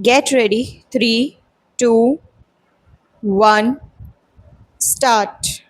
Get ready. Three, two, one, start.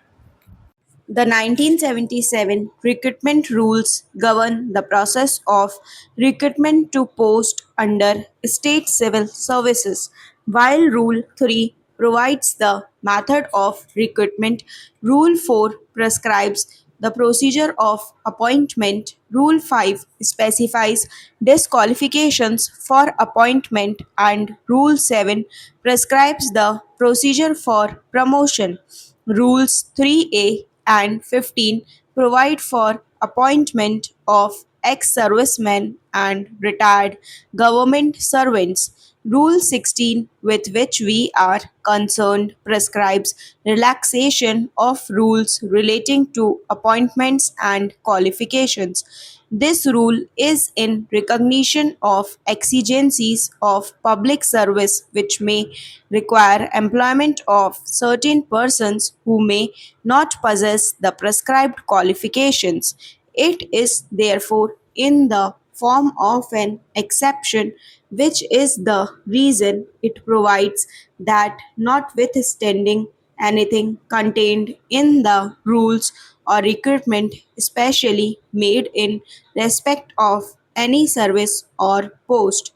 The 1977 recruitment rules govern the process of recruitment to post under state civil services, while Rule 3 provides the method of recruitment. Rule 4 prescribes the procedure of appointment. Rule 5 specifies disqualifications for appointment, and Rule 7 prescribes the procedure for promotion. Rules 3A and 15 provide for appointment of ex-servicemen and retired government servants. Rule 16, with which we are concerned, prescribes relaxation of rules relating to appointments and qualifications. This rule is in recognition of exigencies of public service which may require employment of certain persons who may not possess the prescribed qualifications. It is therefore in the form of an exception, which is the reason it provides that notwithstanding anything contained in the rules or recruitment especially made in respect of any service or post,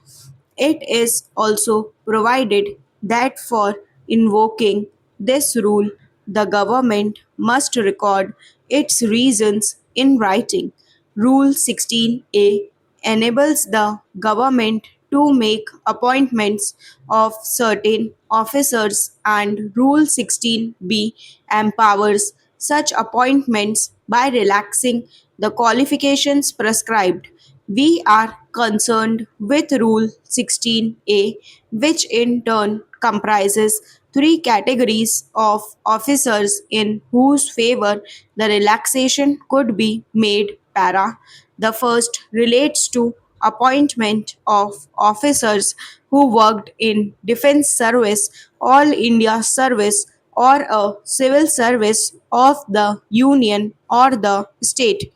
it is also provided that for invoking this rule, the government must record its reasons in writing. Rule 16A enables the government to make appointments of certain officers, and Rule 16B empowers such appointments by relaxing the qualifications prescribed. We are concerned with Rule 16A, which in turn comprises three categories of officers in whose favor the relaxation could be made para. The first relates to appointment of officers who worked in defense service, all India service, or a civil service of the union or the state.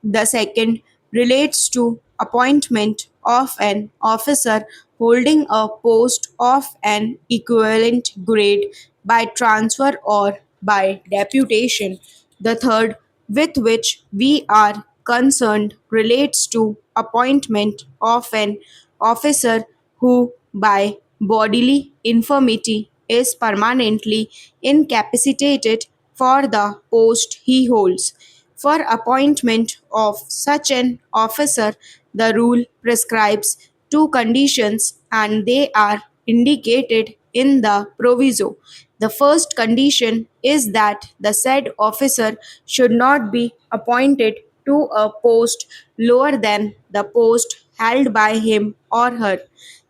The second relates to appointment of an officer holding a post of an equivalent grade by transfer or by deputation. The third, with which we are concerned, relates to appointment of an officer who, by bodily infirmity, is permanently incapacitated for the post he holds. For appointment of such an officer, the rule prescribes two conditions and they are indicated in the proviso. The first condition is that the said officer should not be appointed to a post lower than the post held by him or her.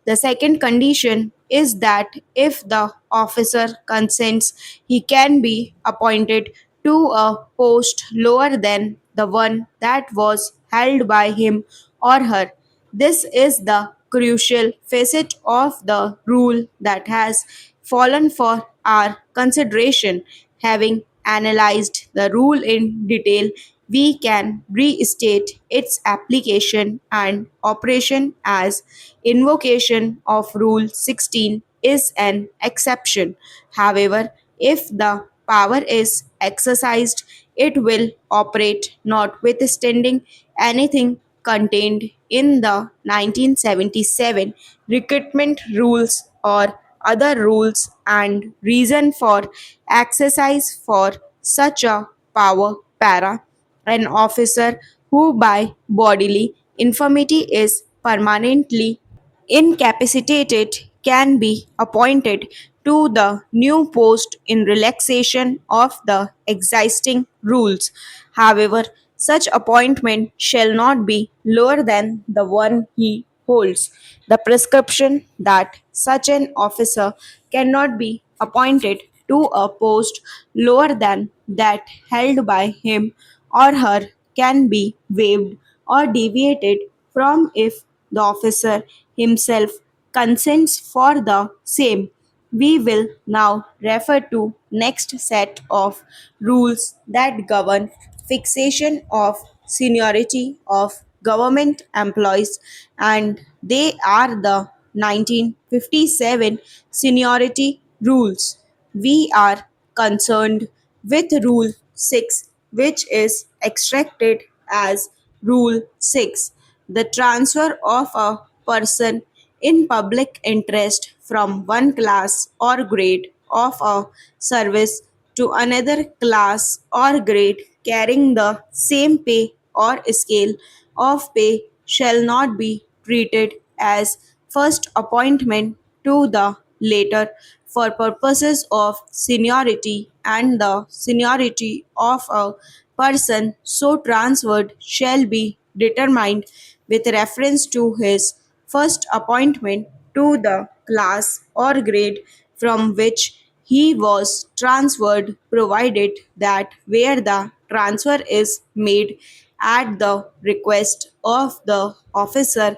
The second condition is that if the officer consents, he can be appointed to a post lower than the one that was held by him or her. This is the crucial facet of the rule that has fallen for our consideration. Having analyzed the rule in detail, we can restate its application and operation as invocation of Rule 16 is an exception. However, if the power is exercised, it will operate notwithstanding anything contained in the 1977 recruitment rules or other rules, and reason for exercise for such a power para an officer who by bodily infirmity is permanently incapacitated can be appointed to the new post in relaxation of the existing rules. However, such appointment shall not be lower than the one he holds. The prescription that such an officer cannot be appointed to a post lower than that held by him or her can be waived or deviated from if the officer himself consents for the same. We will now refer to next set of rules that govern fixation of seniority of government employees, and they are the 1957 seniority rules. We are concerned with Rule 6, which is extracted as Rule 6, the transfer of a person in public interest from one class or grade of a service to another class or grade carrying the same pay or scale of pay shall not be treated as first appointment to the later for purposes of seniority, and the seniority of a person so transferred shall be determined with reference to his first appointment to the class or grade from which he was transferred, provided that where the transfer is made at the request of the officer,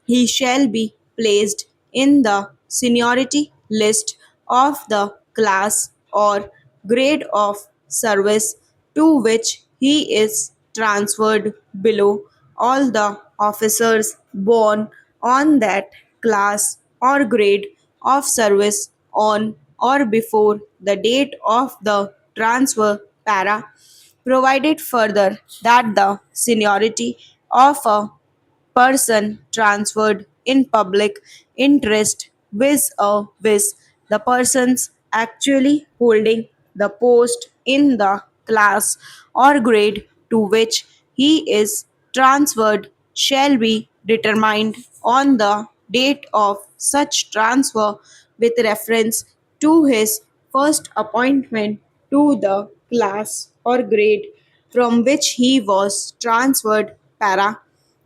he shall be placed in the seniority list of the class or grade of service to which he is transferred below all the officers born on that class or grade of service on or before the date of the transfer para, provided further that the seniority of a person transferred in public interest vis the persons actually holding the post in the class or grade to which he is transferred shall be determined on the date of such transfer with reference to his first appointment to the class or grade from which he was transferred para.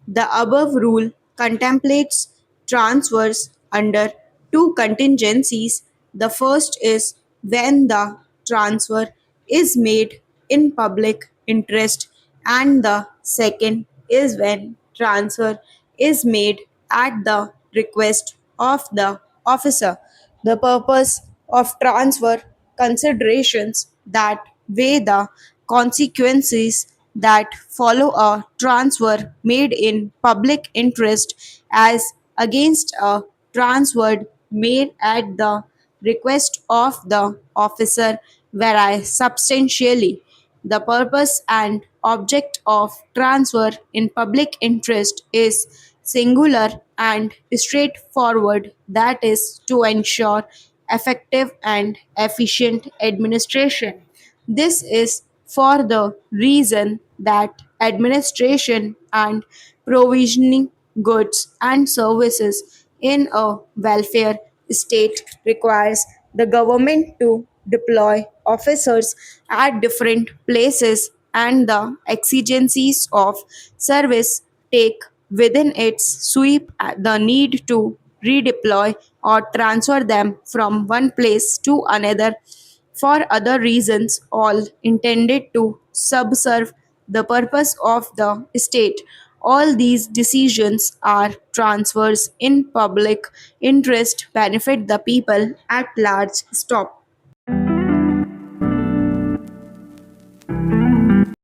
The above rule contemplates transfers under two contingencies. The first is when the transfer is made in public interest, and the second is when transfer is made at the request of the officer. The purpose of transfer considerations that weigh the consequences that follow a transfer made in public interest as against a transfer made at the request of the officer vary substantially. The purpose and object of transfer in public interest is singular and straightforward, that is, to ensure effective and efficient administration. This is for the reason that administration and provisioning goods and services in a welfare state requires the government to deploy officers at different places, and the exigencies of service take within its sweep the need to redeploy or transfer them from one place to another for other reasons, all intended to subserve the purpose of the state. All these decisions are transfers in public interest benefit the people at large. Stop.